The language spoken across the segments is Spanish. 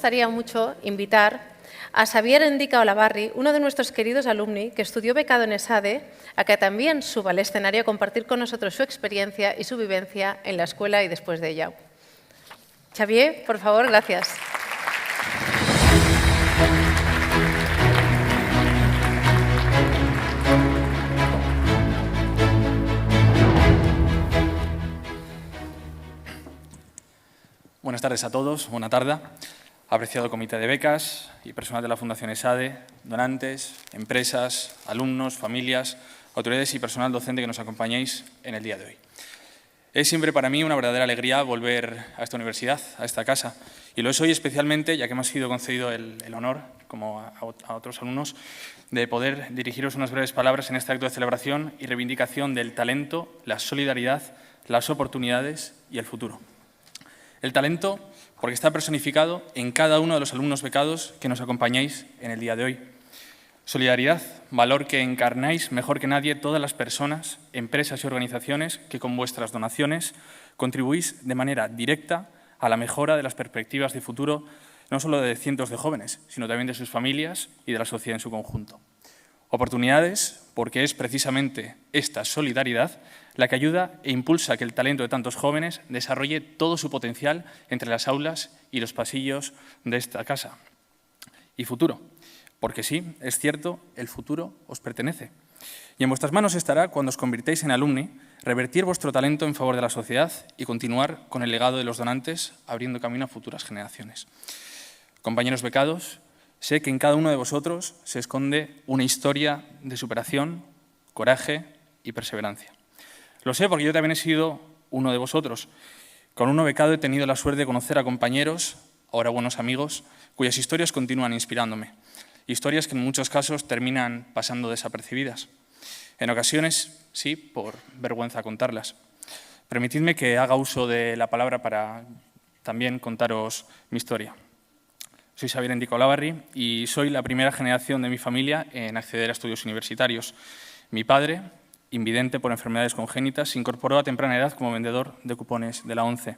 gustaría mucho invitar a Xavier Endica Olavarri, uno de nuestros queridos alumni que estudió becado en ESADE, a que también suba al escenario a compartir con nosotros su experiencia y su vivencia en la escuela y después de ella. Xavier, por favor, gracias. Buenas tardes a todos, buena tarde. Apreciado comité de becas y personal de la Fundación ESADE, donantes, empresas, alumnos, familias, autoridades y personal docente que nos acompañáis en el día de hoy. Es siempre para mí una verdadera alegría volver a esta universidad, a esta casa, y lo es hoy especialmente ya que me ha sido concedido el honor, como a otros alumnos, de poder dirigiros unas breves palabras en este acto de celebración y reivindicación del talento, la solidaridad, las oportunidades y el futuro. El talento, porque está personificado en cada uno de los alumnos becados que nos acompañáis en el día de hoy. Solidaridad, valor que encarnáis mejor que nadie todas las personas, empresas y organizaciones que con vuestras donaciones contribuís de manera directa a la mejora de las perspectivas de futuro no solo de cientos de jóvenes, sino también de sus familias y de la sociedad en su conjunto. Oportunidades, porque es precisamente esta solidaridad la que ayuda e impulsa que el talento de tantos jóvenes desarrolle todo su potencial entre las aulas y los pasillos de esta casa. Y futuro, porque sí, es cierto, el futuro os pertenece. Y en vuestras manos estará, cuando os convirtáis en alumni, revertir vuestro talento en favor de la sociedad y continuar con el legado de los donantes, abriendo camino a futuras generaciones. Compañeros becados, sé que en cada uno de vosotros se esconde una historia de superación, coraje y perseverancia. Lo sé porque yo también he sido uno de vosotros. Con uno becado he tenido la suerte de conocer a compañeros, ahora buenos amigos, cuyas historias continúan inspirándome. Historias que en muchos casos terminan pasando desapercibidas. En ocasiones, sí, por vergüenza contarlas. Permitidme que haga uso de la palabra para también contaros mi historia. Soy Xavier Endica Olavarri y soy la primera generación de mi familia en acceder a estudios universitarios. Mi padre, invidente por enfermedades congénitas, se incorporó a temprana edad como vendedor de cupones de la ONCE.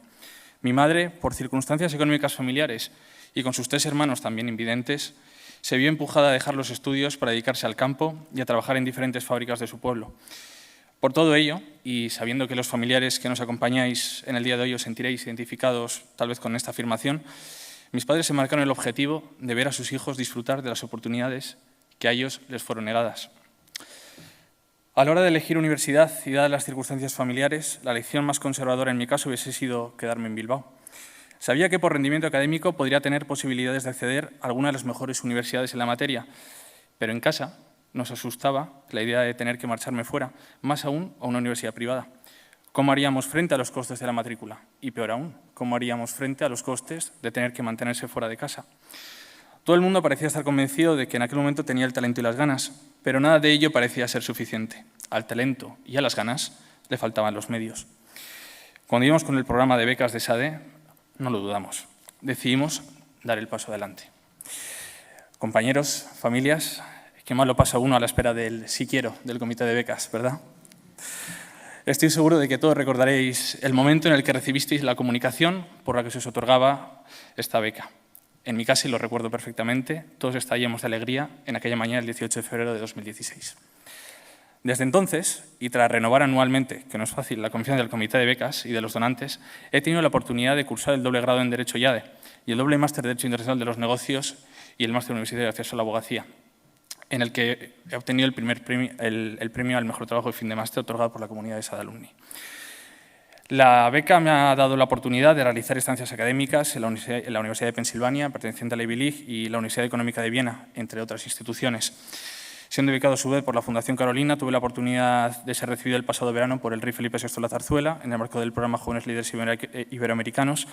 Mi madre, por circunstancias económicas familiares y con sus 3 hermanos también invidentes, se vio empujada a dejar los estudios para dedicarse al campo y a trabajar en diferentes fábricas de su pueblo. Por todo ello, y sabiendo que los familiares que nos acompañáis en el día de hoy os sentiréis identificados tal vez con esta afirmación, mis padres se marcaron el objetivo de ver a sus hijos disfrutar de las oportunidades que a ellos les fueron negadas. A la hora de elegir universidad y dadas las circunstancias familiares, la elección más conservadora en mi caso hubiese sido quedarme en Bilbao. Sabía que por rendimiento académico podría tener posibilidades de acceder a alguna de las mejores universidades en la materia, pero en casa nos asustaba la idea de tener que marcharme fuera, más aún a una universidad privada. ¿Cómo haríamos frente a los costes de la matrícula? Y peor aún, ¿cómo haríamos frente a los costes de tener que mantenerse fuera de casa? Todo el mundo parecía estar convencido de que en aquel momento tenía el talento y las ganas, pero nada de ello parecía ser suficiente. Al talento y a las ganas le faltaban los medios. Cuando íbamos con el programa de becas de ESADE, no lo dudamos. Decidimos dar el paso adelante. Compañeros, familias, qué mal lo pasa uno a la espera del sí quiero del comité de becas, ¿verdad? Estoy seguro de que todos recordaréis el momento en el que recibisteis la comunicación por la que se os otorgaba esta beca. En mi caso, y lo recuerdo perfectamente, todos estallamos de alegría en aquella mañana del 18 de febrero de 2016. Desde entonces, y tras renovar anualmente, que no es fácil, la confianza del comité de becas y de los donantes, he tenido la oportunidad de cursar el doble grado en Derecho IADE y el doble máster de Derecho Internacional de los Negocios y el máster universitario de Acceso a la Abogacía, en el que he obtenido el premio al mejor trabajo de fin de máster otorgado por la comunidad de ESADE Alumni. La beca me ha dado la oportunidad de realizar estancias académicas en la Universidad de Pensilvania, perteneciente a la Ivy League, y la Universidad Económica de Viena, entre otras instituciones. Siendo becado a su vez por la Fundación Carolina, tuve la oportunidad de ser recibido el pasado verano por el Rey Felipe VI La Zarzuela, en el marco del programa Jóvenes Líderes Iberoamericanos,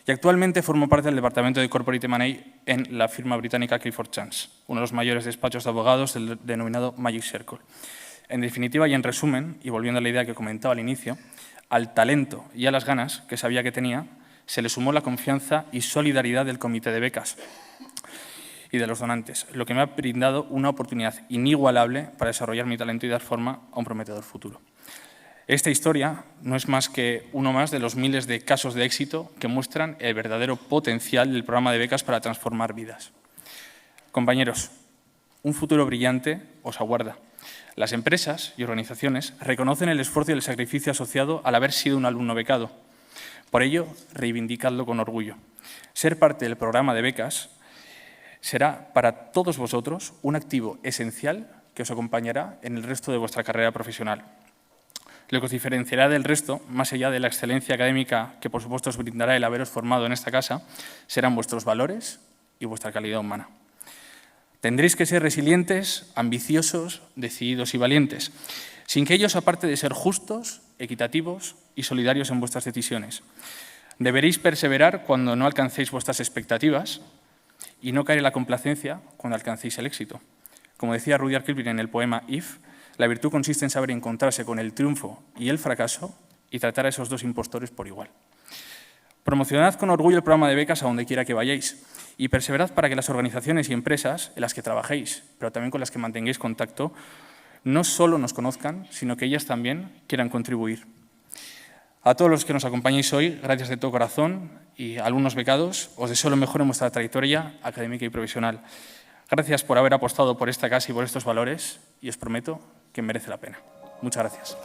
y actualmente formo parte del Departamento de Corporate M&A en la firma británica Clifford Chance, uno de los mayores despachos de abogados del denominado Magic Circle. En definitiva y en resumen, y volviendo a la idea que comentaba al inicio, al talento y a las ganas que sabía que tenía, se le sumó la confianza y solidaridad del comité de becas y de los donantes, lo que me ha brindado una oportunidad inigualable para desarrollar mi talento y dar forma a un prometedor futuro. Esta historia no es más que uno más de los miles de casos de éxito que muestran el verdadero potencial del programa de becas para transformar vidas. Compañeros, un futuro brillante os aguarda. Las empresas y organizaciones reconocen el esfuerzo y el sacrificio asociado al haber sido un alumno becado. Por ello, reivindicadlo con orgullo. Ser parte del programa de becas será para todos vosotros un activo esencial que os acompañará en el resto de vuestra carrera profesional. Lo que os diferenciará del resto, más allá de la excelencia académica que por supuesto os brindará el haberos formado en esta casa, serán vuestros valores y vuestra calidad humana. Tendréis que ser resilientes, ambiciosos, decididos y valientes, sin que ellos, aparte de ser justos, equitativos y solidarios en vuestras decisiones. Deberéis perseverar cuando no alcancéis vuestras expectativas y no caer en la complacencia cuando alcancéis el éxito. Como decía Rudyard Kipling en el poema If, la virtud consiste en saber encontrarse con el triunfo y el fracaso y tratar a esos dos impostores por igual. Promocionad con orgullo el programa de becas a donde quiera que vayáis y perseverad para que las organizaciones y empresas en las que trabajéis, pero también con las que mantengáis contacto, no solo nos conozcan, sino que ellas también quieran contribuir. A todos los que nos acompañáis hoy, gracias de todo corazón y alumnos becados, os deseo lo mejor en vuestra trayectoria académica y profesional. Gracias por haber apostado por esta casa y por estos valores y os prometo que merece la pena. Muchas gracias.